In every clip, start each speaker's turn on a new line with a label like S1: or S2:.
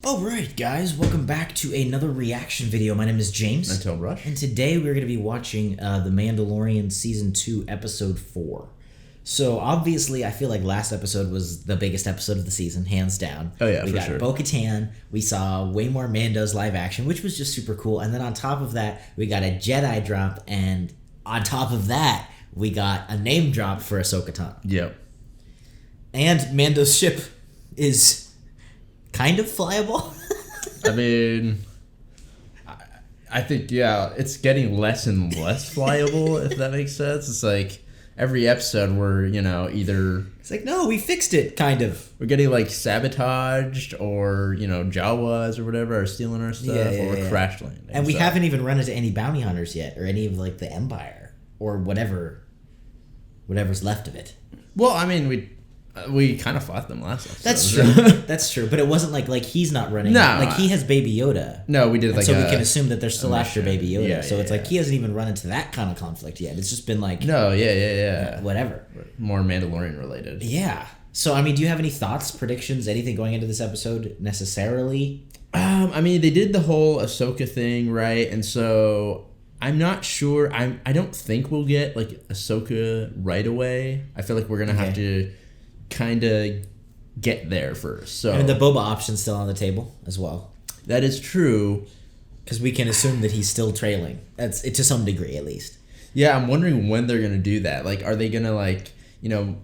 S1: Alright guys, welcome back to another reaction video. My name is James.
S2: Ninetailedbrush.
S1: And today we're going to be watching The Mandalorian Season 2, Episode 4. So obviously I feel like last episode was the biggest episode of the season, hands down.
S2: Oh yeah,
S1: we
S2: for
S1: got
S2: sure.
S1: Bo-Katan, we saw way more Mando's live action, which was just super cool. And then on top of that, we got a Jedi drop, and on top of that, we got a name drop for Ahsoka Tano.
S2: Yep.
S1: And Mando's ship is kind of flyable.
S2: I mean, I think, yeah, it's getting less and less flyable, if that makes sense. It's like every episode we're, either...
S1: It's like, no, we fixed it, kind of.
S2: We're getting, like, sabotaged or, Jawas or whatever are stealing our stuff, or we're crash landing.
S1: And we haven't even run into any bounty hunters yet, or any of, like, the Empire, or whatever's left of it.
S2: Well, I mean, we kind of fought them last episode.
S1: That's true. That's true. But it wasn't like he's not running.
S2: No.
S1: Like, he has Baby Yoda.
S2: No, we did like
S1: so we can assume that they're still after Baby Yoda.
S2: Yeah,
S1: so it's like he hasn't even run into that kind of conflict yet. It's just been like...
S2: No, yeah.
S1: Whatever.
S2: More Mandalorian related.
S1: Yeah. So, I mean, do you have any thoughts, predictions, anything going into this episode necessarily?
S2: I mean, they did the whole Ahsoka thing, right? And so... I'm not sure. I don't think we'll get like Ahsoka right away. I feel like we're gonna have to kind of get there first. So
S1: I mean, the Boba option's still on the table as well.
S2: That is true,
S1: because we can assume that he's still trailing. That's it to some degree, at least.
S2: Yeah, I'm wondering when they're gonna do that. Like, are they gonna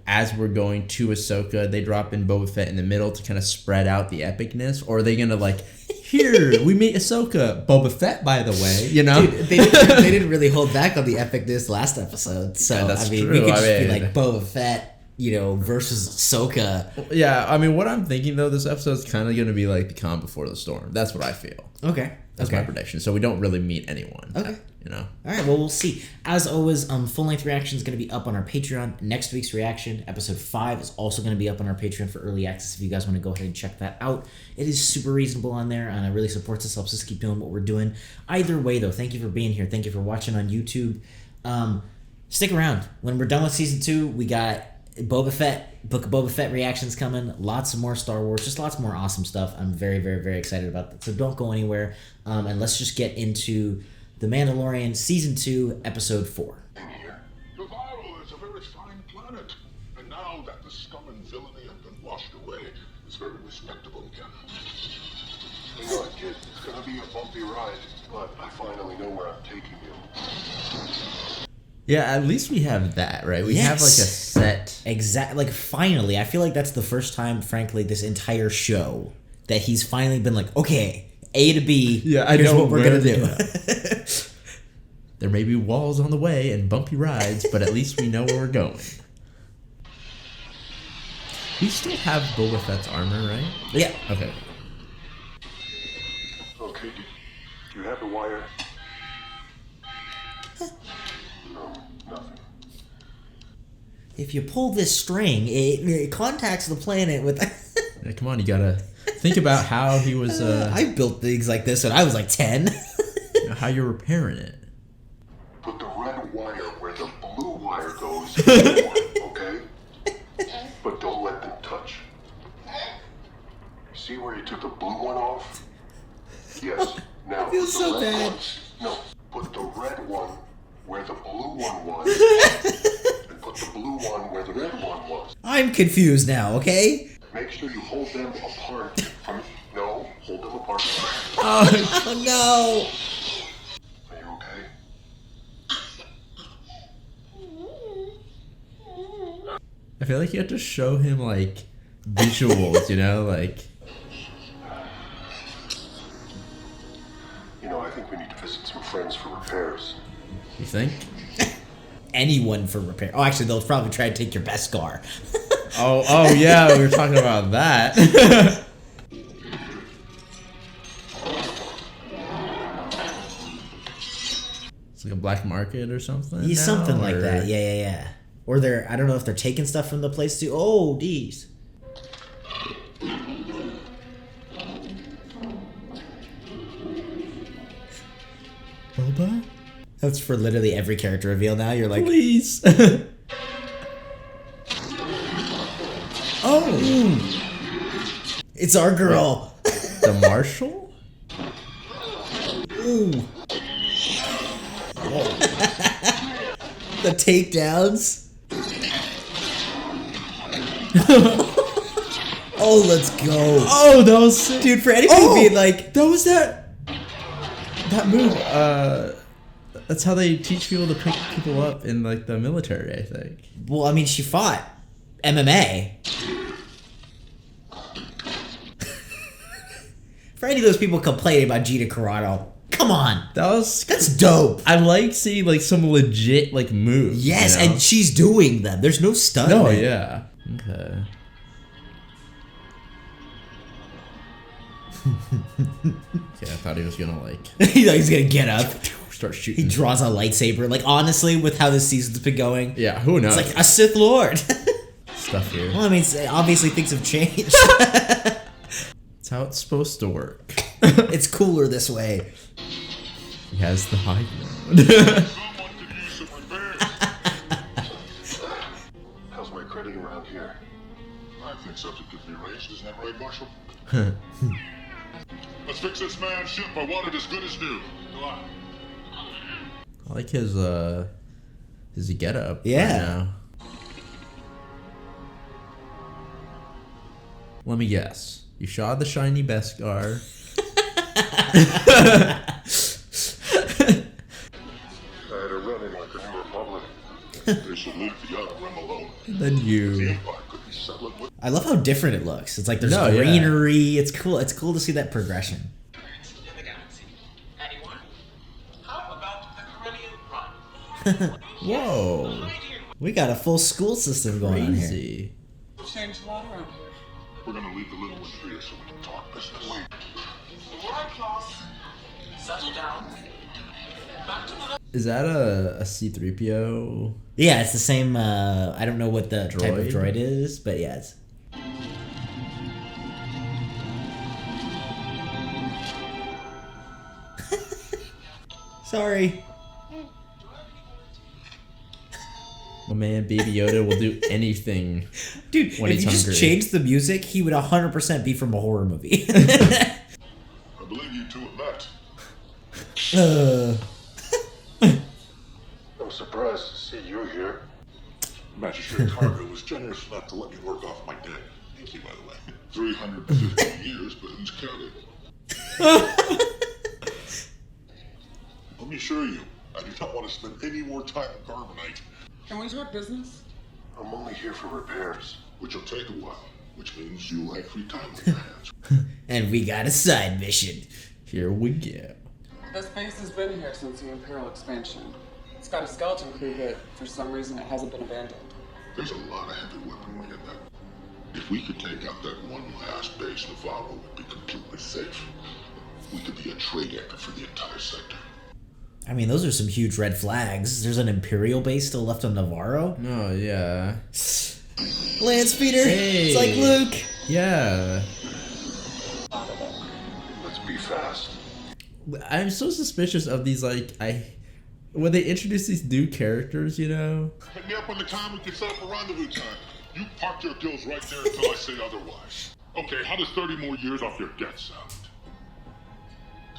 S2: as we're going to Ahsoka, they drop in Boba Fett in the middle to kind of spread out the epicness, or are they gonna here, we meet Ahsoka. Boba Fett, by the way,
S1: Dude, they didn't really hold back on the epicness last episode. So,
S2: yeah, that's
S1: I mean,
S2: true.
S1: we could just be like Boba Fett, versus Ahsoka.
S2: Yeah, I mean, what I'm thinking, though, this episode is kind of going to be like the calm before the storm. That's what I feel.
S1: Okay.
S2: That's my prediction. So we don't really meet anyone.
S1: Okay.
S2: All
S1: right, well, we'll see. As always, full-length reaction is going to be up on our Patreon. Next week's reaction, episode 5, is also going to be up on our Patreon for early access if you guys want to go ahead and check that out. It is super reasonable on there, and it really supports us, helps us keep doing what we're doing. Either way, though, thank you for being here. Thank you for watching on YouTube. Stick around. When we're done with Season 2, we got Boba Fett, Book of Boba Fett reactions coming. Lots of more Star Wars, just lots more awesome stuff. I'm very, very, very excited about that. So don't go anywhere, and let's just get into The Mandalorian Season 2, Episode 4.
S3: Here. Navarro is a very fine planet, and now that the scum and villainy have been washed away, it's very respectable again. You know what, kid? It's gonna be a bumpy ride, but I finally know where I'm taking you.
S2: Yeah, at least we have that, right? We have like a set...
S1: Exactly. Like, finally, I feel like that's the first time, frankly, this entire show that he's finally been like, okay, A to B, here's what we're going to do.
S2: There may be walls on the way and bumpy rides, but at least we know where we're going. We still have Boba Fett's armor, right?
S1: Yeah.
S2: Okay.
S3: Okay, do you have the wire? No, nothing.
S1: If you pull this string, it contacts the planet with...
S2: Yeah, come on, you gotta think about how he was...
S1: I built things like this when I was like 10.
S2: How you're repairing it.
S3: Put the red wire where the blue wire goes, okay? But don't let them touch. See where you took the blue one off? Yes. Now,
S1: I feel
S3: put the
S1: so
S3: red
S1: bad.
S3: one- No, put the red one where the blue one was, and put the blue one where the red one was.
S1: I'm confused now, okay?
S3: Make sure you hold them apart from... No, hold them apart.
S1: Oh, no.
S3: Are you okay?
S2: I feel like you have to show him, like, visuals, like...
S3: You know, I think we need to visit some friends for repairs.
S2: You think?
S1: Anyone for repair. Oh, actually, they'll probably try to take your best car.
S2: Oh yeah, we were talking about that. It's like a black market or something.
S1: Yeah, something like
S2: or...
S1: that. Yeah. Or they're, I don't know if they're taking stuff from the place too. Oh, geez.
S2: Boba?
S1: That's for literally every character reveal now. You're like,
S2: Please. Oh.
S1: it's our girl.
S2: The a marshal?
S1: Ooh. The takedowns. Oh, let's go.
S2: Oh, that was sick.
S1: Dude, for anybody being like...
S2: That was that move. That's how they teach people to pick people up in, like, the military, I think.
S1: Well, I mean, she fought MMA. For any of those people complaining about Gina Carano, come on. That's dope.
S2: I like seeing, like, some legit, like, moves.
S1: Yes,
S2: you know?
S1: and she's doing them. There's no stunt.
S2: No, yeah. Okay. Yeah, I thought he was gonna, like...
S1: He's gonna get up.
S2: Start shooting.
S1: He draws a lightsaber. Like, honestly, with how this season's been going...
S2: Yeah, who knows?
S1: It's like a Sith Lord.
S2: Stuff here.
S1: Well, I mean, obviously things have changed.
S2: That's how it's supposed to work.
S1: It's cooler this way.
S2: He has the high
S3: Someone could use some repairs. How's my credit around here? I think something could be arranged, isn't that right, Marshal? Let's fix this man's ship. I want it as good as new. Go on.
S2: I like his getup.
S1: Yeah.
S2: Right now. Let me guess. You shot the shiny Beskar.
S3: I had a run in like the New Republic. They should leave the other realm alone.
S2: Then
S3: The
S2: you.
S3: Empire could be settling with.
S1: I love how different it looks. It's like there's
S2: No, yeah.
S1: greenery. It's cool. It's cool to see that progression.
S4: In the galaxy. Anyone? How about the Corellian Run?
S2: Whoa.
S1: We got a full school system going on here.
S2: Crazy.
S4: Change a lot around here.
S3: We're gonna leave the little one here so we can talk business. Wait.
S4: All right, class. Settle down. Back to the...
S2: Is that a C-3PO?
S1: Yeah, it's the same. I don't know what the type of
S2: Droid?
S1: droid is, but yeah, it's. Sorry.
S2: My man, Baby Yoda will do anything.
S1: Dude,
S2: When
S1: if
S2: he's
S1: you just
S2: hungry.
S1: changed the music, he would 100% be from a horror movie.
S3: I believe you two have met. I'm surprised to see you here. Magistrate Cargo was generous enough to let me work off my debt. Thank you, by the way. 350 years, but who's counting? Let me assure you, I do not want to spend any more time in Carbonite.
S4: Can we talk business?
S3: I'm only here for repairs, which will take a while, which means you'll have free time on your hands.
S1: And we got a side mission.
S2: Here we go.
S5: This base has been here since the Imperial expansion. It's got a skeleton crew, but for some reason it hasn't been abandoned.
S3: There's a lot of heavy weaponry in that. If we could take out that one last base, Navarro would be completely safe. We could be a trade anchor for the entire sector.
S1: I mean, those are some huge red flags. There's an Imperial base still left on Navarro.
S2: No, yeah.
S1: Land speeder.
S2: Hey.
S1: It's like Luke.
S2: Yeah.
S3: Let's be fast.
S2: I'm so suspicious of these, like, when they introduce these new characters, you know?
S3: Hit me up on the time we can set up a rendezvous time. You park your gills right there until I say otherwise. Okay, how does 30 more years off your debt sound?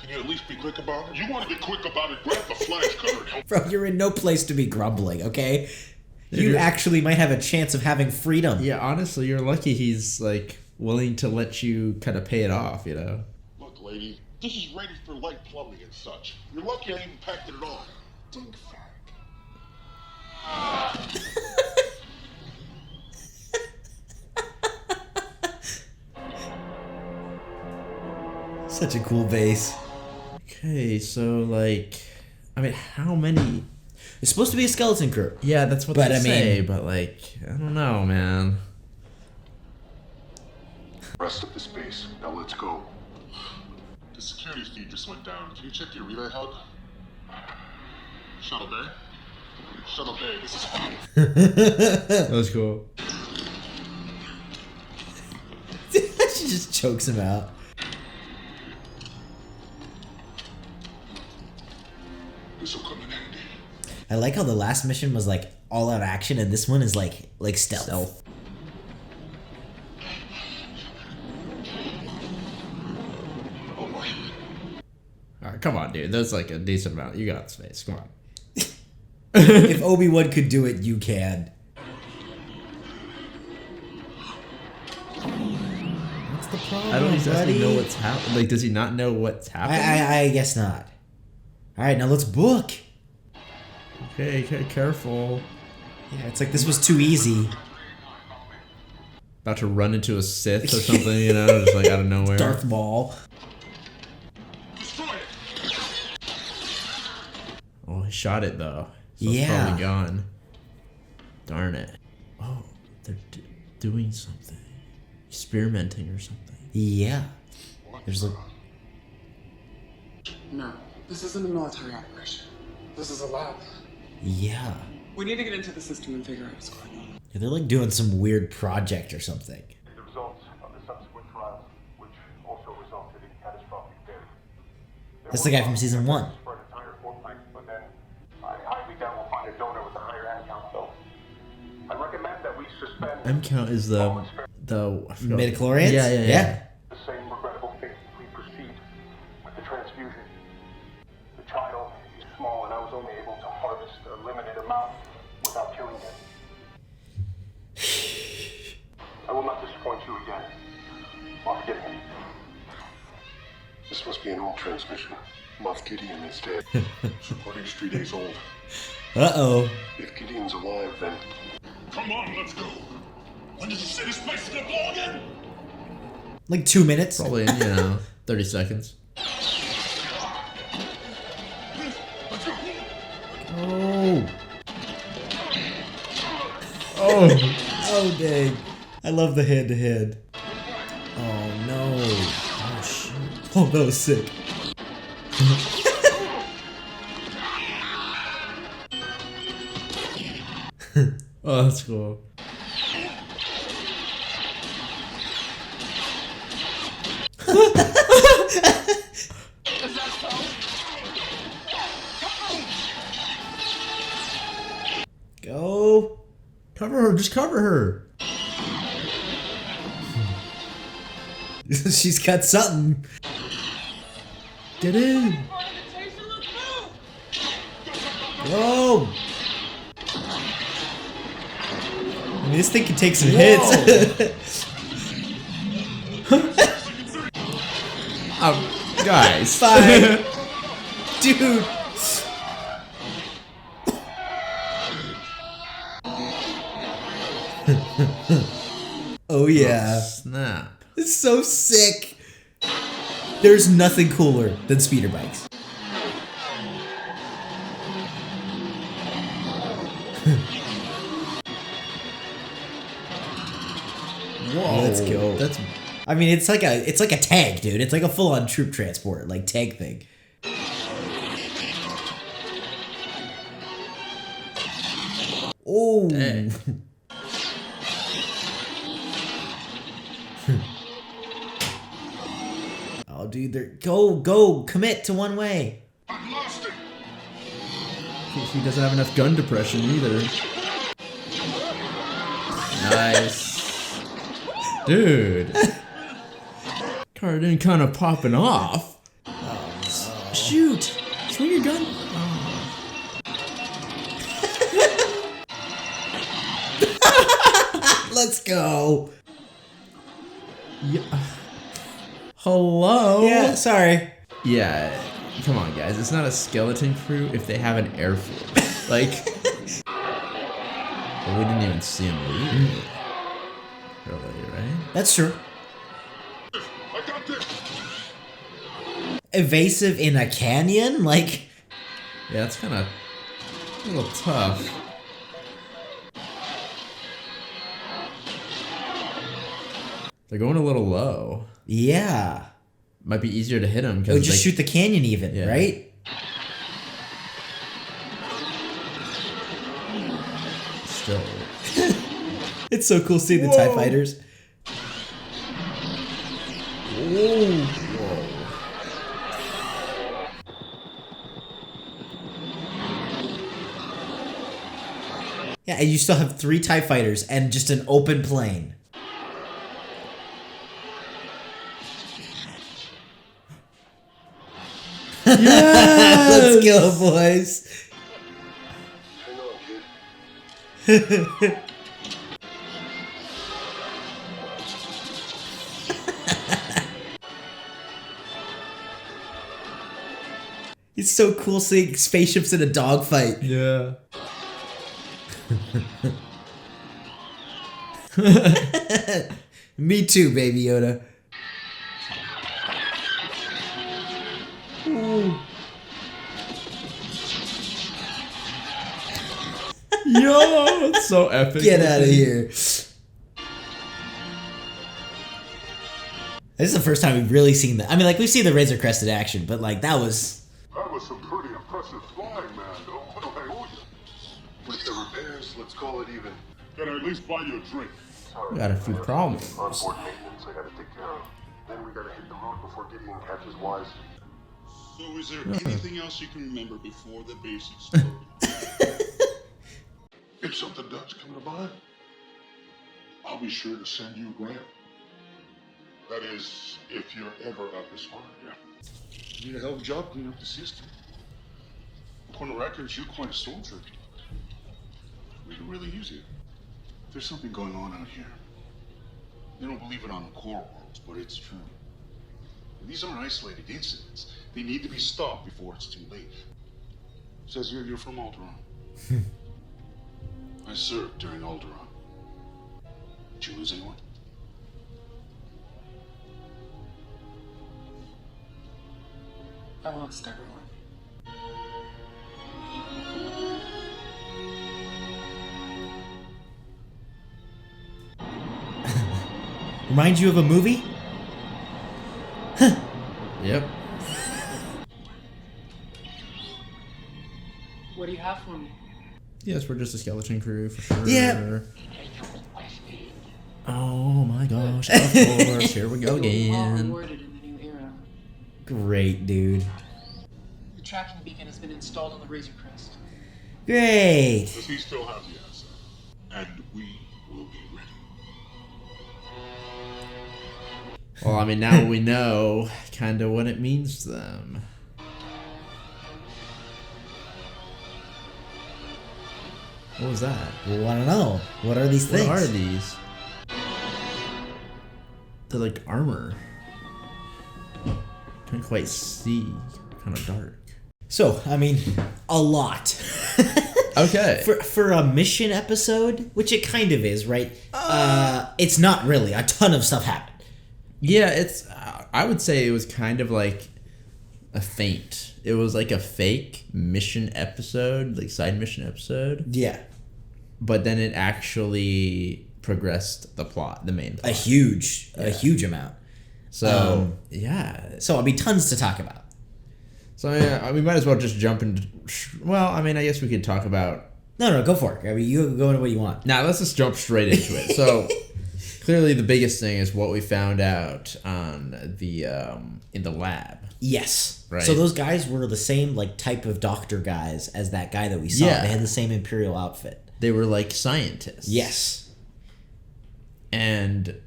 S3: Can you at least be quick about it? You want to be quick about it, grab the flash cutter and help.
S1: Bro, you're in no place to be grumbling, okay? You
S2: You're-
S1: actually might have a chance of having freedom.
S2: Yeah, honestly, you're lucky he's, like, willing to let you kind of pay it off, you know?
S3: Look, lady, this is ready for light plumbing and such. You're lucky I even packed it on. Dink fag.
S1: Such a cool base.
S2: Okay, so, like, I mean, how many...
S1: It's supposed to be a skeleton crew.
S2: Yeah, that's what
S1: But,
S2: they
S1: I mean-
S2: say, but, like, I don't know, man.
S3: Rest of the space. Now let's go. The security feed just went down. Can you check your relay hub? Shuttle Bay? Shuttle Bay, this is fine.
S2: That was cool.
S1: She just chokes him out.
S3: This will come in handy.
S1: I like how the last mission was like all out action, and this one is like stealth.
S2: Alright, come on, dude. That's like a decent amount. You got space. Come on.
S1: If Obi-Wan could do it, you can. What's the problem,
S2: I don't exactly
S1: buddy?
S2: know what's happening. Like, does he not know what's happening?
S1: I guess not. Alright, now let's book.
S2: Okay, careful.
S1: Yeah, it's like this was too easy.
S2: About to run into a Sith or something, you know, just like out of nowhere.
S1: Darth Maul.
S2: Oh, he shot it though. So
S1: Yeah.
S2: It's probably gone. Darn it. Oh, they're doing something. Experimenting or something.
S1: Yeah. There's like...
S5: No, this isn't a military operation. This is a lab.
S1: Yeah.
S5: We need to get into the system and figure out what's going on.
S1: Yeah, they're like doing some weird project or something.
S3: The results of the subsequent trials, which also resulted in catastrophic death.
S1: That's the guy from season 1.
S3: For an entire fortnight, but then I highly doubt we'll find a donor with a higher M count, though. I recommend that we suspend
S2: M count is the I forgot.
S1: Midichlorians?
S2: Yeah.
S3: the same regrettable fate if we proceed with the transfusion. The child is small, and I was only able to harvest a limited amount without killing him. I will not disappoint you again. Moff Gideon. This must be an old transmission. Moff Gideon is dead. Recording's 3 days old.
S1: Uh-oh.
S3: If Gideon's alive, then... Come on, let's go! When did you say this place is gonna blow again?
S1: Like 2 minutes?
S2: Probably in, 30 seconds.
S1: Oh.
S2: Oh.
S1: Oh, dang. I love the hand-to-hand. Oh, no. Oh, shit. Oh, that was sick.
S2: Oh, that's cool.
S1: Go.
S2: Cover her. Just cover her.
S1: She's got something.
S2: Get in.
S1: Go. I mean, this thing can take some hits.
S2: Guys.
S1: Fine. Dude. Oh, yeah.
S2: Snap.
S1: It's so sick. There's nothing cooler than speeder bikes.
S2: Whoa.
S1: Let's go.
S2: That's
S1: I mean, it's like a tank, dude. It's like a full-on troop transport, like tank thing. Oh.
S2: dang.
S1: Oh, dude, go, commit to one way.
S3: I lost it!
S2: He doesn't have enough gun depression either. Nice. Dude. Cara Dune kind of popping off.
S1: Oh, no.
S2: Shoot. Swing your gun.
S1: Let's go.
S2: Yeah. Hello?
S1: Yeah, sorry.
S2: Yeah. Come on, guys. It's not a skeleton crew if they have an air force. Like... Well, we didn't even see him leave. Really, right?
S1: That's true.
S3: I got this!
S1: Evasive in a canyon? Like...
S2: Yeah, that's kind of a little tough. They're going a little low.
S1: Yeah.
S2: Might be easier to hit them
S1: It
S2: because
S1: would just shoot the canyon even,
S2: Yeah.
S1: right?
S2: Still.
S1: It's so cool seeing the TIE
S2: Whoa.
S1: fighters.
S2: Whoa.
S1: Yeah, and you still have 3 TIE fighters and just an open plain.
S2: Yes!
S1: Let's go, boys.
S3: Hang on, kid.
S1: It's so cool seeing spaceships in a dogfight.
S2: Yeah.
S1: Me too, Baby Yoda.
S2: Yo, it's so epic.
S1: Get out of here. This is the first time we've really seen that. I mean, like, we've seen the Razor Crest in action, but, like, that was...
S3: That was some pretty impressive flying, Mando. I owe you. With the repairs, let's call it even. Can I at least buy you a drink?
S2: We got a few problems.
S3: Onboard maintenance I gotta take care of. Then we gotta hit the road before Gideon catches wise.
S6: So is there anything else you can remember before the base exploded?
S3: If something does come to mind, I'll be sure to send you a grant. That is, if you're ever out this far, yeah. You did a hell of a job cleaning up the system. According to records, you're quite a soldier. We could really use you. There's something going on out here. They don't believe it on the core worlds, but it's true. These aren't isolated incidents. They need to be stopped before it's too late. Says here you're from Alderaan. I served during Alderaan. Did you lose anyone?
S5: I lost everyone.
S1: Remind you of a movie?
S2: Yep.
S5: What do you have for me?
S2: Yes, we're just a skeleton crew for sure.
S1: Yeah.
S2: Oh my gosh, of course. Here we go
S5: You'll be well
S2: again.
S5: rewarded in the new era.
S1: Great, dude.
S5: The tracking beacon has been installed on the Razor Crest.
S1: Great.
S3: Does he still have the asset? And we will be ready.
S2: Well, I mean, now we know kind of what it means to them. What was that?
S1: We want to know. What are these things?
S2: What are these? They're like armor. Can't quite see. Kind of dark.
S1: So, I mean, a lot.
S2: Okay.
S1: For a mission episode, which it kind of is, right? It's not really. A ton of stuff happened.
S2: Yeah, it's. I would say it was kind of like a feint. It was like a fake mission episode, like side mission episode.
S1: Yeah.
S2: But then it actually progressed the plot, the main plot.
S1: A huge amount.
S2: So, yeah.
S1: So, I mean, tons to talk about.
S2: So, yeah, we might as well just jump into... Well, I mean, I guess we could talk about...
S1: No, go for it. I mean, you go into what you want.
S2: Now, let's just jump straight into it. So, clearly the biggest thing is what we found out on the in the lab.
S1: Yes.
S2: Right.
S1: So those guys were the same like type of doctor guys as that guy that we saw.
S2: Yeah.
S1: They had the same Imperial outfit.
S2: They were like scientists.
S1: Yes.
S2: And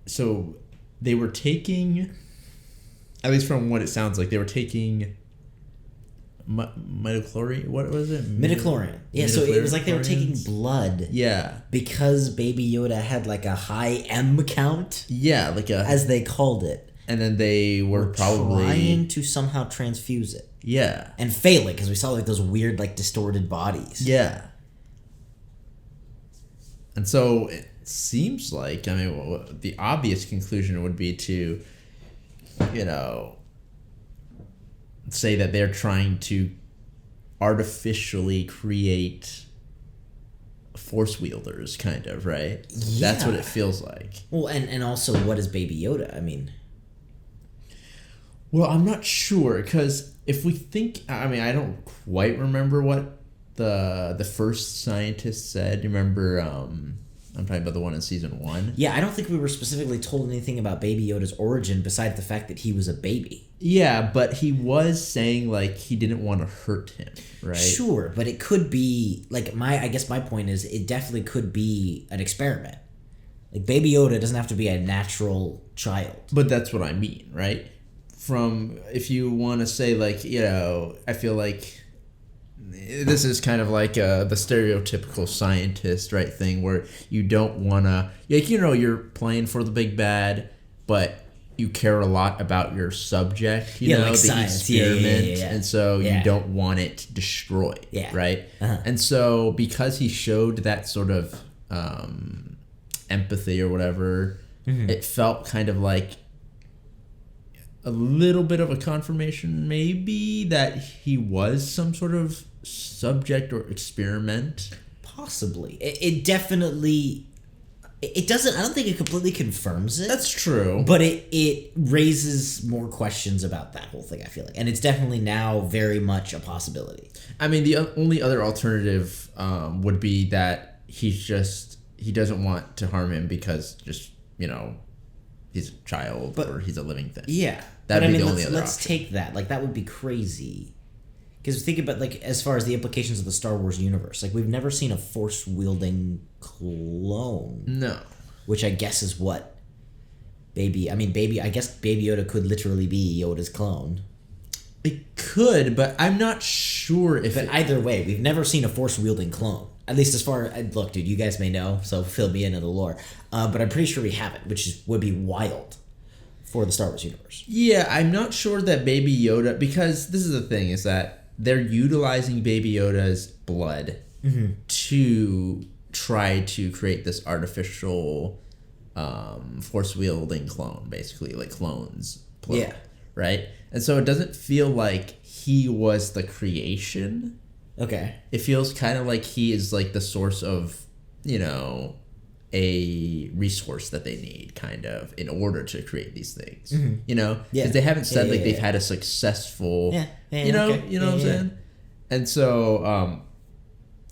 S2: so they were taking, at least from what it sounds like, they were taking midichlorian. What was it?
S1: Midichlorian. Yeah, so it was like they were taking blood.
S2: Yeah.
S1: Because Baby Yoda had like a high M count.
S2: Yeah, like a...
S1: As they called it.
S2: And then they were probably...
S1: trying to somehow transfuse it.
S2: Yeah.
S1: And failing, because we saw like those weird like distorted bodies.
S2: Yeah. And so it seems like, I mean, the obvious conclusion would be to, you know, say that they're trying to artificially create force wielders, kind of, right?
S1: Yeah.
S2: That's what it feels like.
S1: Well, and also, what is Baby Yoda? I mean...
S2: Well, I'm not sure, because if we think... I mean, I don't quite remember what the first scientist said. You remember... I'm talking about the one in season 1.
S1: Yeah, I don't think we were specifically told anything about Baby Yoda's origin besides the fact that he was a baby.
S2: Yeah, but he was saying, like, he didn't want to hurt him, right?
S1: Sure, but it could be, like, I guess my point is, it definitely could be an experiment. Like, Baby Yoda doesn't have to be a natural child.
S2: But that's what I mean, right? from, if you want to say, like, you know, I feel like this is kind of like the stereotypical scientist, right, thing where you don't want to, like, you know, you're playing for the big bad, but you care a lot about your subject, you know,
S1: like
S2: the
S1: science.
S2: experiment,
S1: Yeah.
S2: and so you don't want it destroyed, right? And so because he showed that sort of empathy or whatever, it felt kind of like a little bit of a confirmation maybe that he was some sort of subject or experiment.
S1: Possibly. It definitely... It doesn't... I don't think it completely confirms it.
S2: That's true.
S1: But it raises more questions about that whole thing, I feel like. And it's definitely now very much a possibility.
S2: I mean, the only other alternative would be that he doesn't want to harm him because just, you know, he's a child or he's a living thing.
S1: Yeah.
S2: That would be the only
S1: let's,
S2: other
S1: let's
S2: option.
S1: take that. Like, that would be crazy. Because think about, like, as far as the implications of the Star Wars universe. Like, we've never seen a Force-wielding clone.
S2: No.
S1: Which I guess is what I guess Baby Yoda could literally be Yoda's clone.
S2: It could, but I'm not sure if
S1: But either way, we've never seen a Force-wielding clone. At least as far... Look, dude, you guys may know, so fill me in on the lore. But I'm pretty sure we haven't, which would be wild for the Star Wars universe.
S2: Yeah, I'm not sure that Baby Yoda... Because this is the thing, is that they're utilizing Baby Yoda's blood to try to create this artificial force-wielding clone, basically, like clones. Plural,
S1: Yeah.
S2: Right? And so it doesn't feel like he was the creation.
S1: Okay.
S2: It feels kind of like he is like the source of, you know, a resource that they need, kind of, in order to create these things. You know? Because they haven't said they've had a successful, you know what I'm saying? And so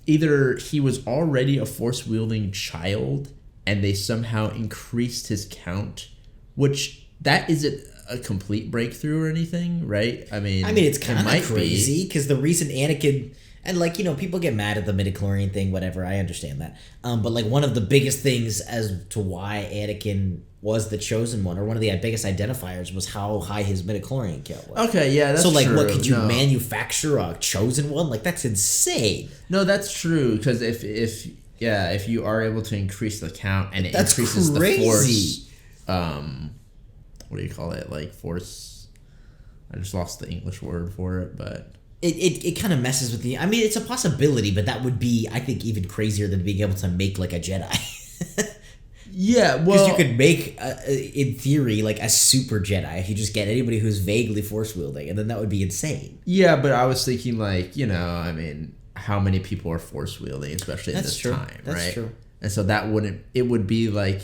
S2: either he was already a force-wielding child and they somehow increased his count, which that isn't a complete breakthrough or anything, right? I mean,
S1: it's kind of crazy because the reason Anakin... And, like, you know, people get mad at the midichlorian thing, whatever. I understand that. But, like, one of the biggest things as to why Anakin was the chosen one, or one of the biggest identifiers, was how high his midichlorian count was.
S2: Okay, yeah, that's true.
S1: So, like, what, could you manufacture a chosen one? Like, that's insane.
S2: No, that's true, because if you are able to increase the count and it increases
S1: crazy.
S2: The force, what do you call it? Like, force... I just lost the English word for it, but...
S1: It kind of messes with the... I mean, it's a possibility, but that would be, I think, even crazier than being able to make, like, a Jedi.
S2: Yeah, well...
S1: Because you could make, in theory, like, a super Jedi if you just get anybody who's vaguely force-wielding, and then that would be insane.
S2: Yeah, but I was thinking, like, you know, I mean, how many people are force-wielding, especially at this time, right?
S1: That's true.
S2: And so that wouldn't... It would be, like,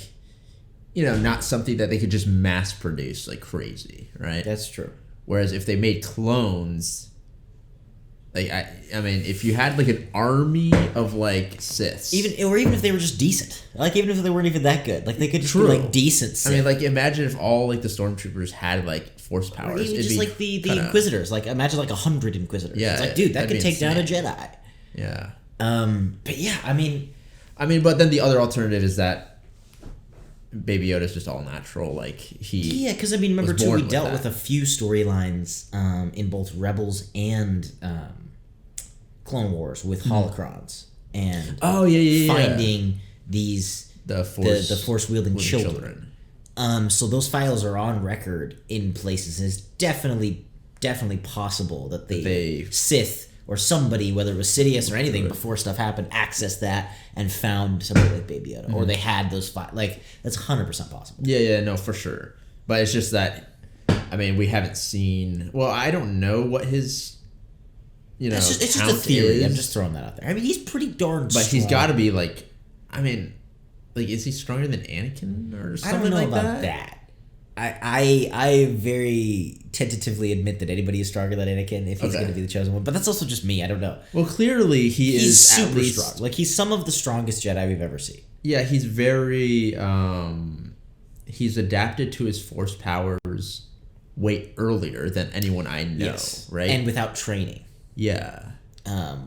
S2: you know, not something that they could just mass-produce like crazy, right?
S1: That's true.
S2: Whereas if they made clones... Like, I mean, if you had, like, an army of, like, Siths...
S1: Even if they were just decent. Like, even if they weren't even that good. Like, they could just be, like, decent Sith.
S2: I mean, like, imagine if all, like, the Stormtroopers had, like, force powers.
S1: Or even just, like, the Inquisitors. Like, imagine, like, 100 Inquisitors.
S2: Yeah.
S1: It's like, dude, that could take down a Jedi.
S2: Yeah.
S1: But, yeah, I mean,
S2: but then the other alternative is that Baby Yoda's just all natural. Like, he...
S1: Yeah, because, I mean, remember, too, we dealt with a few storylines in both Rebels and... Clone Wars with holocrons and finding these the force wielding children. So those files are on record in places, and it's definitely possible that they Sith or somebody, whether it was Sidious or anything before stuff happened, accessed that and found somebody like Baby Yoda, or they had those files. Like, that's 100% possible.
S2: Yeah, no, for sure. But it's just that, I mean, we haven't seen. Well, I don't know what his. You know,
S1: it's just a theory. I'm just throwing that out there. I mean, he's pretty darn strong.
S2: But he's got to be, like, I mean, like, is he stronger than Anakin or something like that?
S1: I don't know about that. I very tentatively admit that anybody is stronger than Anakin if he's going to be the chosen one. But that's also just me. I don't know.
S2: Well, clearly he's
S1: super
S2: at least
S1: strong. Like, he's some of the strongest Jedi we've ever seen.
S2: Yeah, he's very... he's adapted to his force powers way earlier than anyone I know, right?
S1: And without training.
S2: Yeah.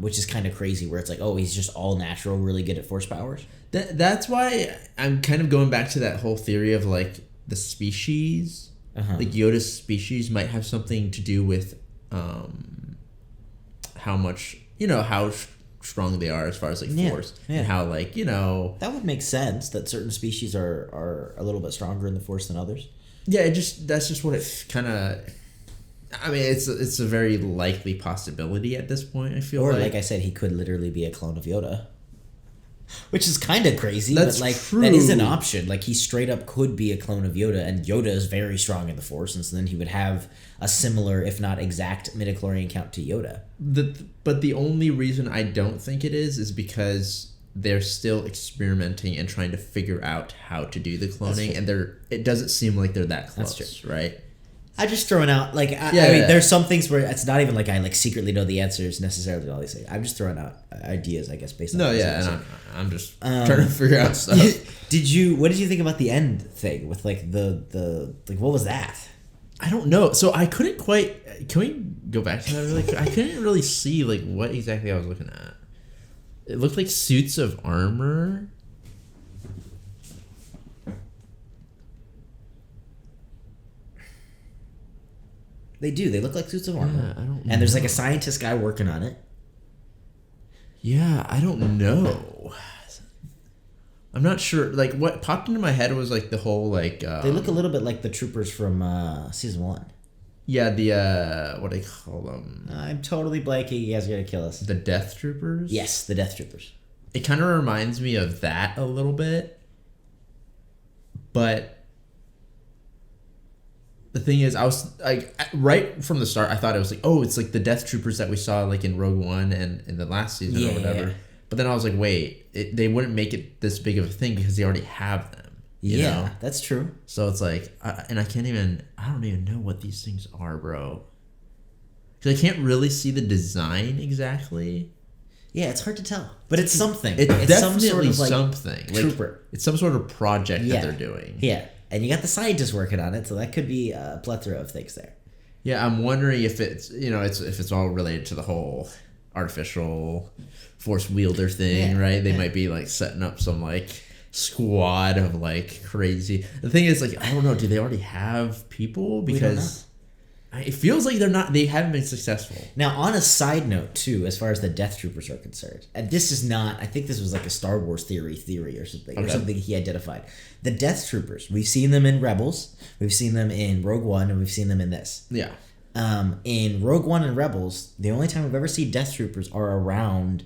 S1: Which is kind of crazy, where it's like, oh, he's just all natural, really good at force powers.
S2: That's why I'm kind of going back to that whole theory of, like, the species, like Yoda's species might have something to do with how much, how strong they are as far as like force, and how like,
S1: that would make sense that certain species are a little bit stronger in the force than others.
S2: Yeah, that's just what it kind of. I mean, it's a very likely possibility at this point. I feel
S1: like I said, he could literally be a clone of Yoda, which is kind of crazy.
S2: That's
S1: but like
S2: true.
S1: That is an option. Like he straight up could be a clone of Yoda, and Yoda is very strong in the Force, and so then he would have a similar, if not exact, midichlorian count to Yoda.
S2: But the only reason I don't think it is because they're still experimenting and trying to figure out how to do the cloning, and it doesn't seem like they're that close. That's true. Right?
S1: I'm just throwing out, like, I mean, there's some things where it's not even like I like secretly know the answers necessarily to all these things. I'm just throwing out ideas, I guess, based on.
S2: No, yeah, and I'm just trying to figure out stuff.
S1: What did you think about the end thing with like the what was that?
S2: I don't know. So I couldn't quite. Can we go back to that really quick? I couldn't really see like what exactly I was looking at. It looked like suits of armor.
S1: They do. They look like suits of armor.
S2: Yeah, I don't know.
S1: And there's like a scientist guy working on it.
S2: Yeah, I don't know. I'm not sure. Like, what popped into my head was like the whole like.
S1: They look a little bit like the troopers from season 1.
S2: Yeah, the what do they call them?
S1: I'm totally blanking. You guys are gonna kill us.
S2: The Death Troopers.
S1: Yes, the Death Troopers.
S2: It kind of reminds me of that a little bit, but the thing is, I was like, right from the start, I thought it was like, oh, it's like the Death Troopers that we saw like in Rogue One and in the last season or whatever. Yeah. But then I was like, wait, they wouldn't make it this big of a thing because they already have them. You know?
S1: That's true.
S2: So it's like, I don't even know what these things are, bro. Because I can't really see the design exactly.
S1: Yeah, it's hard to tell, but it's something.
S2: It's definitely
S1: some sort of, like,
S2: something.
S1: Trooper.
S2: Like, it's some sort of project that they're doing.
S1: Yeah, and you got the scientists working on it, so that could be a plethora of things there.
S2: Yeah, I'm wondering if it's if it's all related to the whole artificial force wielder thing, right? They might be like setting up some like squad of like crazy. The thing is, like, I don't know. Do they already have people? Because it feels like they haven't been successful.
S1: Now, on a side note, too, as far as the Death Troopers are concerned, and this is not, I think this was like a Star Wars theory or something, or something he identified. The Death Troopers, we've seen them in Rebels, we've seen them in Rogue One, and we've seen them in this.
S2: Yeah.
S1: In Rogue One and Rebels, the only time we've ever seen Death Troopers are around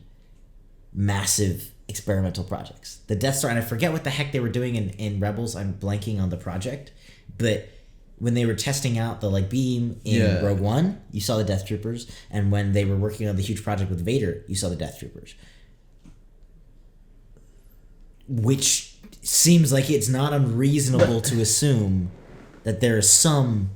S1: massive experimental projects. The Death Star, and I forget what the heck they were doing in Rebels, I'm blanking on the project, but when they were testing out the like beam in Rogue One, you saw the Death Troopers, and when they were working on the huge project with Vader, you saw the Death Troopers. Which seems like it's not unreasonable to assume that there is some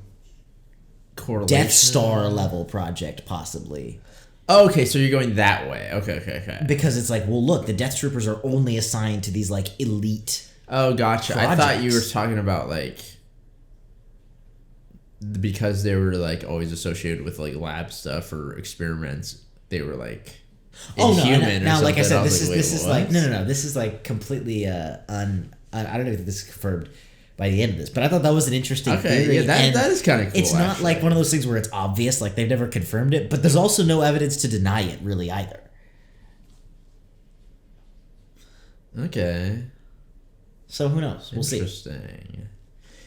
S1: Death Star level project possibly.
S2: Okay, so you're going that way. Okay.
S1: Because it's like, well, look, the Death Troopers are only assigned to these like elite.
S2: Oh, gotcha.
S1: Projects.
S2: I thought you were talking about like because they were like always associated with like lab stuff or experiments. They were like inhuman.
S1: Now, like I said, this is like no. This is like completely I don't know if this is confirmed by the end of this, but I thought that was an interesting theory.
S2: Yeah, that is kind of cool.
S1: It's not like one of those things where it's obvious, like they've never confirmed it, but there's also no evidence to deny it really either.
S2: Okay.
S1: So who knows? We'll see.
S2: Interesting.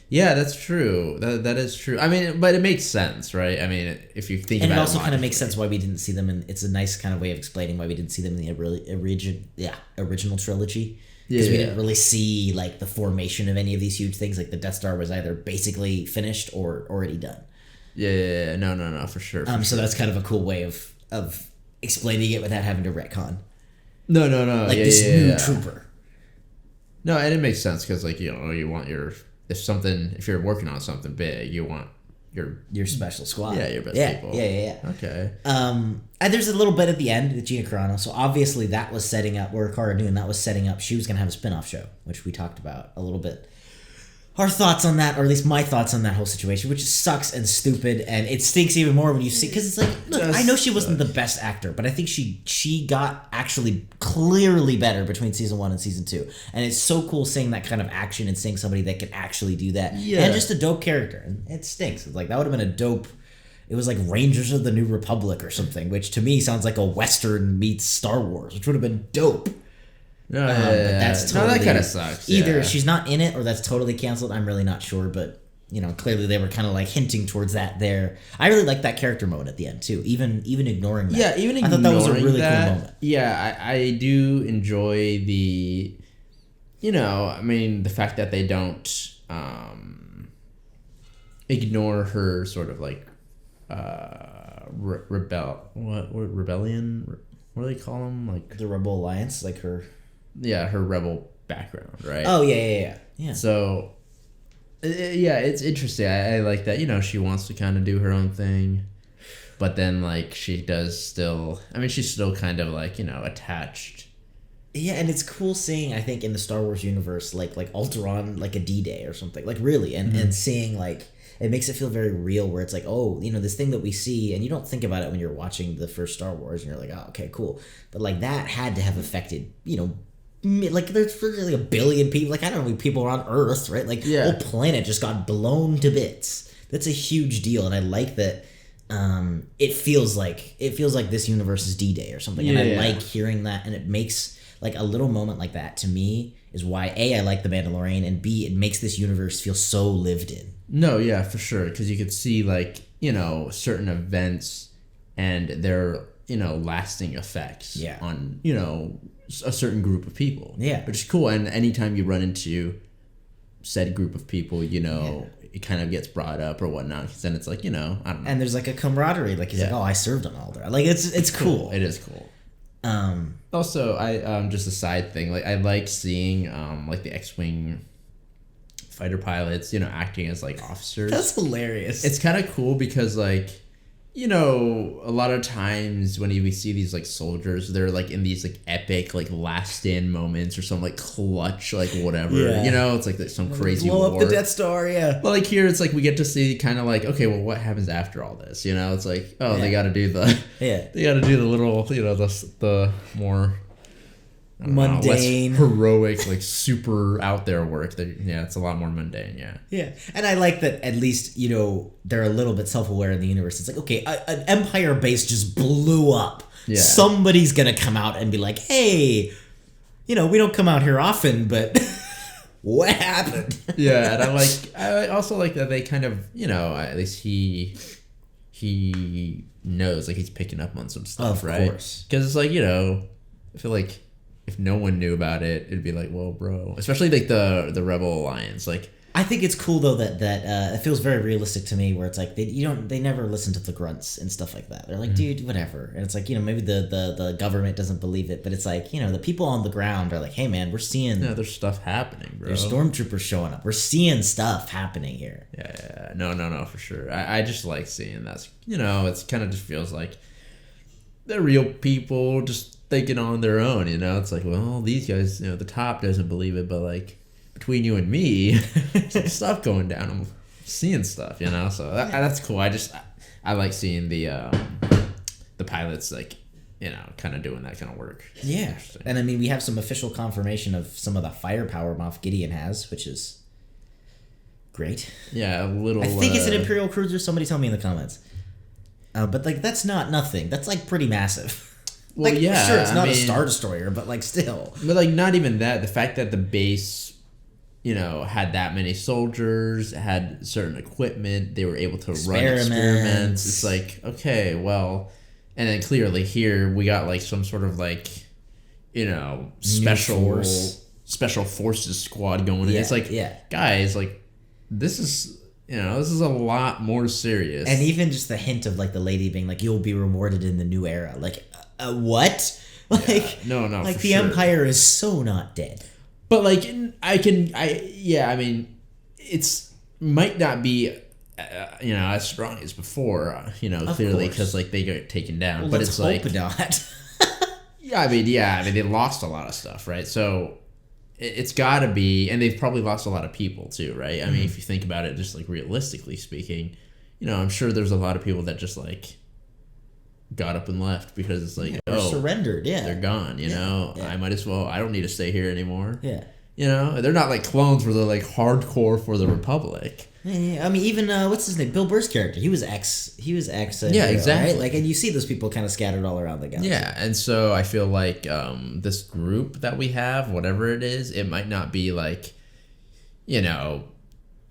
S2: Yeah, that's true. That is true. I mean, but it makes sense, right? I mean, if you think about it.
S1: And it also kind of makes sense why we didn't see them, and it's a nice kind of way of explaining why we didn't see them in the original trilogy. Because we didn't really see like the formation of any of these huge things. Like the Death Star was either basically finished or already done.
S2: Yeah. No, for sure.
S1: So that's kind of a cool way of explaining it without having to retcon.
S2: No.
S1: Like this new trooper.
S2: No, and it makes sense because like you want if you're working on something big, you want your
S1: special squad.
S2: Yeah, your best people.
S1: Yeah.
S2: Okay.
S1: And there's a little bit at the end with Gina Carano. So obviously that was setting up, or Cara Dune, that was setting up, she was going to have a spin-off show, which we talked about a little bit our thoughts on that, or at least my thoughts on that whole situation, which sucks and stupid, and it stinks even more when you see, because it's like, look, I know she wasn't the best actor, but I think she got actually clearly better between season 1 and season 2, and it's so cool seeing that kind of action and seeing somebody that can actually do that, and just a dope character, and it stinks. It's like, that would have been a dope, it was like Rangers of the New Republic or something, which to me sounds like a Western meets Star Wars, which would have been dope.
S2: But
S1: that's totally,
S2: that kind of sucks.
S1: Either she's not in it or that's totally canceled. I'm really not sure, but clearly they were kind of like hinting towards that there. I really like that character mode at the end too. Even ignoring that.
S2: Yeah, even ignoring
S1: I thought that was a really cool moment.
S2: Yeah, I do enjoy the, the fact that they don't ignore her sort of like rebellion. What do they call them? Like
S1: the Rebel Alliance, like her.
S2: Yeah, her rebel background, right?
S1: Oh, yeah.
S2: So, yeah, it's interesting. I like that, she wants to kind of do her own thing, but then, like, she does still, she's still kind of, like, attached.
S1: Yeah, and it's cool seeing, I think, in the Star Wars universe, like Alteron, like a D-Day or something, like, really, and seeing, like, it makes it feel very real, where it's like, oh, this thing that we see, and you don't think about it when you're watching the first Star Wars, and you're like, oh, okay, cool, but, like, that had to have affected, like there's really a billion people, like I don't know how many people are on Earth, right? Like the whole planet just got blown to bits. That's a huge deal, and I like that. It feels like this universe is D-Day or something, and I like hearing that, and it makes like a little moment like that to me is why A, I like the Mandalorian, and B, it makes this universe feel so lived in.
S2: No, yeah, for sure, because you could see like certain events and their lasting effects on a certain group of people, which is cool. And anytime you run into said group of people, it kind of gets brought up or whatnot, because then it's like I don't know,
S1: and there's like a camaraderie, like he's like, oh, I served on Alder, like it's cool.
S2: It is cool. Also, I just a side thing, like I like seeing like the X-wing fighter pilots acting as like officers.
S1: That's hilarious.
S2: It's kind of cool because like a lot of times when we see these like soldiers, they're like in these like epic like last stand moments or some like clutch like whatever. It's like some crazy
S1: blow
S2: war.
S1: Up the Death Star,
S2: But like here, it's like we get to see kind of like, okay, well, what happens after all this? It's like, oh, they got to do the they got to do the little the more
S1: mundane,
S2: less heroic, like super out there work. It's a lot more mundane.
S1: Yeah, and I like that at least they're a little bit self-aware in the universe. It's like, okay, an Empire base just blew up. Yeah. Somebody's gonna come out and be like, hey, we don't come out here often, but what happened?
S2: Yeah, and I also like that they kind of at least he knows, like he's picking up on some stuff, right? Of course, because it's like I feel like if no one knew about it, it'd be like, well, bro. Especially like the Rebel Alliance. Like,
S1: I think it's cool though that it feels very realistic to me, where it's like they never listen to the grunts and stuff like that. They're like, dude, whatever. And it's like, maybe the government doesn't believe it, but it's like, the people on the ground are like, hey man, we're seeing
S2: there's stuff happening, bro.
S1: There's stormtroopers showing up. We're seeing stuff happening here.
S2: Yeah. No, for sure. I just like seeing that. It's kind of just feels like they're real people just thinking on their own, It's like, well, these guys, the top doesn't believe it, but like between you and me, some stuff going down. I'm seeing stuff, So that's cool. I like seeing the pilots like kind of doing that kind of work.
S1: Yeah, and we have some official confirmation of some of the firepower Moff Gideon has, which is great.
S2: Yeah, a little.
S1: I think it's an Imperial cruiser. Somebody tell me in the comments. But like that's not nothing. That's like pretty massive.
S2: Well,
S1: like, yeah, sure, it's not a Star Destroyer, but like still.
S2: But like not even that. The fact that the base, had that many soldiers, had certain equipment, they were able to run experiments. It's like, okay, well, and then clearly here we got like some sort of like, special forces squad going in. It's like, guys, like this is. This is a lot more serious.
S1: And even just the hint of like the lady being like, "You'll be rewarded in the new era." Like, what? Like,
S2: no.
S1: Like the Empire is so not dead.
S2: But like, it's might not be, as strong as before. Clearly because like they got taken down.
S1: Well,
S2: but
S1: let's
S2: it's
S1: hope
S2: like
S1: not.
S2: they lost a lot of stuff, right? So it's got to be, and they've probably lost a lot of people too, right? I mean, if you think about it, just like realistically speaking, you know, I'm sure there's a lot of people that just like got up and left because it's like,
S1: surrendered. Yeah,
S2: they're gone. You know, I might as well. I don't need to stay here anymore.
S1: Yeah,
S2: you know, they're not like clones where they're like hardcore for the Republic.
S1: Yeah, I mean, even what's his name? Bill Burr's character. He was ex.
S2: Yeah, exactly.
S1: Right? Like, and you see those people kind of scattered all around the galaxy.
S2: Yeah, and so I feel like this group that we have, whatever it is, it might not be like, you know,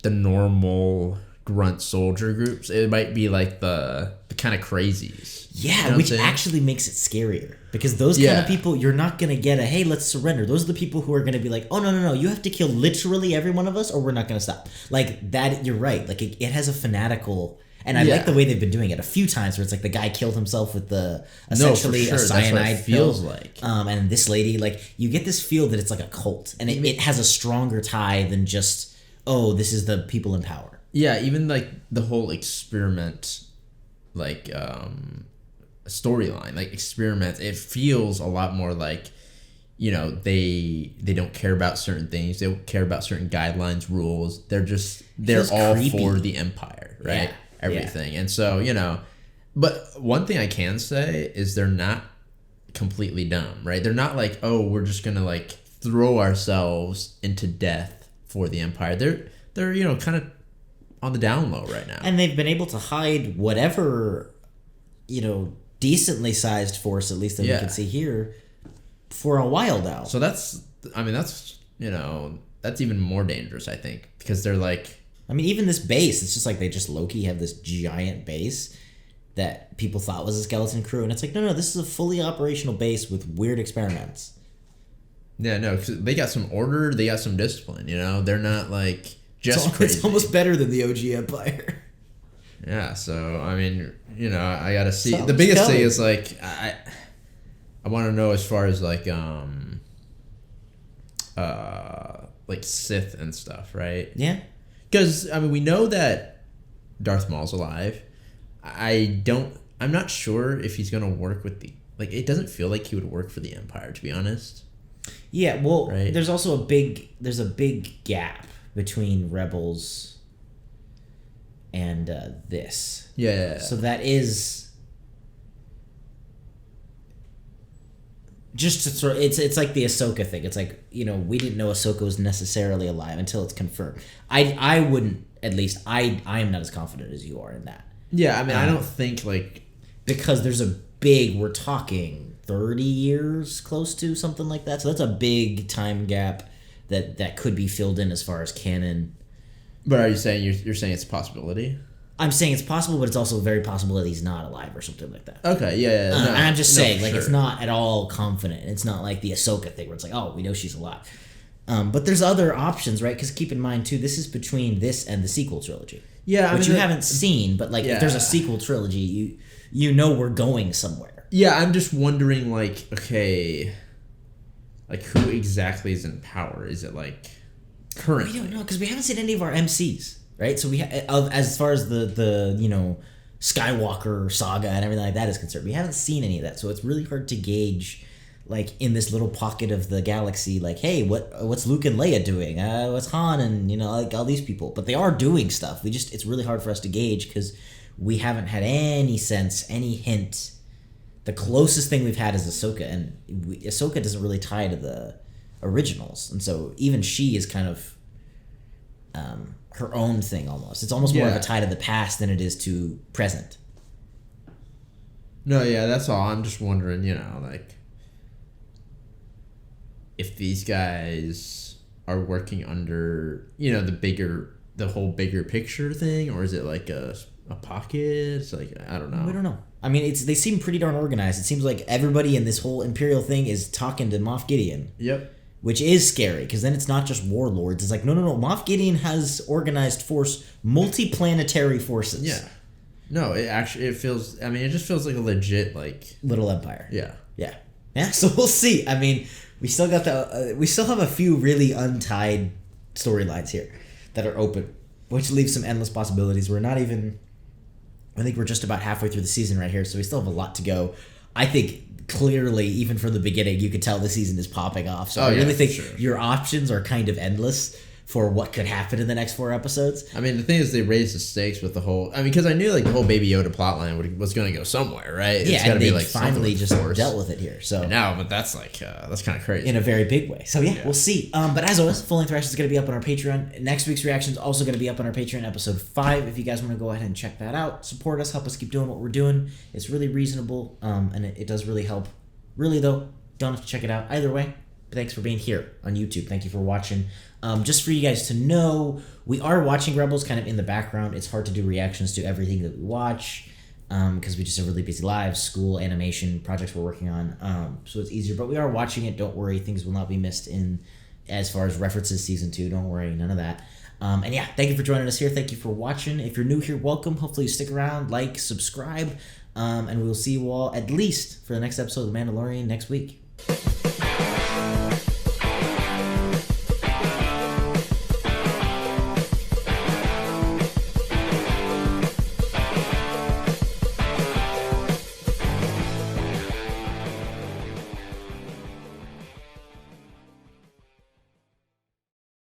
S2: the normal grunt soldier groups. It might be like the kind of crazies.
S1: Yeah,
S2: you know
S1: which actually makes it scarier because those kind of people, you're not gonna get a hey, let's surrender. Those are the people who are gonna be like, oh no, you have to kill literally every one of us, or we're not gonna stop. Like that, you're right. Like it has a fanatical, and I like the way they've been doing it a few times where it's like the guy killed himself with the essentially a cyanide
S2: feels
S1: pill.
S2: Like.
S1: And this lady, like you get this feel that it's like a cult, and it has a stronger tie than just this is the people in power.
S2: Yeah, even like the whole experiment, like storyline, like experiments, it feels a lot more like, you know, they don't care about certain things, they don't care about certain guidelines, rules. They're all creepy. For the Empire, right? Everything. And so, you know, but one thing I can say is they're not completely dumb, right? They're not like, we're just gonna like throw ourselves into death for the Empire. They're you know, kind of on the down low right now,
S1: and they've been able to hide whatever, you know, decently sized force, at least that we can see here, for a while now.
S2: So that's you know, that's even more dangerous, I think, because they're like,
S1: I mean, even this base, it's just like they just low-key have this giant base that people thought was a skeleton crew, and it's like, no, this is a fully operational base with weird experiments.
S2: Yeah, no, because they got some order, they got some discipline, you know? They're not like just crazy.
S1: It's almost better than the OG Empire.
S2: Yeah, so I mean, you know, I gotta see. The biggest thing is like I want to know as far as like Sith and stuff, right?
S1: Yeah.
S2: Because I mean, we know that Darth Maul's alive. I'm not sure if he's gonna work with the it doesn't feel like he would work for the Empire, to be honest.
S1: Yeah, well,
S2: right?
S1: There's also a big gap between Rebels and this.
S2: Yeah.
S1: So that is just to sort of, it's like the Ahsoka thing. It's like, you know, we didn't know Ahsoka was necessarily alive until it's confirmed. I wouldn't, at least I am not as confident as you are in that.
S2: Yeah, I mean, I don't think like,
S1: because there's a big, we're talking 30 years close to something like that. So that's a big time gap that could be filled in as far as canon.
S2: But are you saying you're saying it's a possibility?
S1: I'm saying it's possible, but it's also very possible that he's not alive or something like that.
S2: Okay, yeah. No,
S1: and I'm just saying, like, It's not at all confident. It's not like the Ahsoka thing where it's like, we know she's alive. But there's other options, right? Because keep in mind, too, this is between this and the sequel trilogy.
S2: Yeah,
S1: which you haven't seen, but, like, if there's a sequel trilogy, you know we're going somewhere.
S2: Yeah, I'm just wondering, like, okay, like, who exactly is in power? Is it, like, currently?
S1: We don't know, because we haven't seen any of our MCs. Right, so as far as the you know, Skywalker saga and everything like that is concerned, we haven't seen any of that. So it's really hard to gauge, like, in this little pocket of the galaxy, like, hey, what's Luke and Leia doing? What's Han and, you know, like, all these people? But they are doing stuff. It's really hard for us to gauge because we haven't had any sense, any hint. The closest thing we've had is Ahsoka, and Ahsoka doesn't really tie to the originals, and so even she is kind of her own thing almost. It's almost more of a tie to the past than it is to present.
S2: No, yeah, that's all. I'm just wondering, you know, like, if these guys are working under, you know, the whole bigger picture thing, or is it like a pocket? It's like, I don't know.
S1: We don't know. I mean, they seem pretty darn organized. It seems like everybody in this whole Imperial thing is talking to Moff Gideon.
S2: Yep.
S1: Which is scary, because then it's not just warlords. It's like, no. Moff Gideon has organized force, multi-planetary forces.
S2: Yeah. No, it feels, I mean, it just feels like a legit, like...
S1: little empire.
S2: Yeah.
S1: Yeah. Yeah, so we'll see. I mean, we still have a few really untied storylines here that are open, which leaves some endless possibilities. I think we're just about halfway through the season right here, so we still have a lot to go. I think clearly, even from the beginning, you could tell the season is popping off. So I really think your options are kind of endless for what could happen in the next 4 episodes.
S2: I mean, the thing is, they raised the stakes with the whole. I mean, because I knew like the whole Baby Yoda plotline was going to go somewhere, right? It's
S1: Yeah,
S2: gotta
S1: and
S2: be
S1: they
S2: like
S1: finally just dealt with it here. So
S2: now, but that's like that's kind of crazy
S1: in a very big way. So yeah, we'll see. But as always, full length reaction is going to be up on our Patreon. Next week's reaction is also going to be up on our Patreon, episode 5. If you guys want to go ahead and check that out, support us, help us keep doing what we're doing. It's really reasonable, and it does really help. Really though, don't have to check it out either way. But thanks for being here on YouTube. Thank you for watching. Just for you guys to know, we are watching Rebels kind of in the background. It's hard to do reactions to everything that we watch because we just have really busy lives, school, animation, projects we're working on. So it's easier. But we are watching it. Don't worry. Things will not be missed in as far as references season 2. Don't worry. None of that. And yeah, thank you for joining us here. Thank you for watching. If you're new here, welcome. Hopefully you stick around, like, subscribe. And we will see you all at least for the next episode of The Mandalorian next week.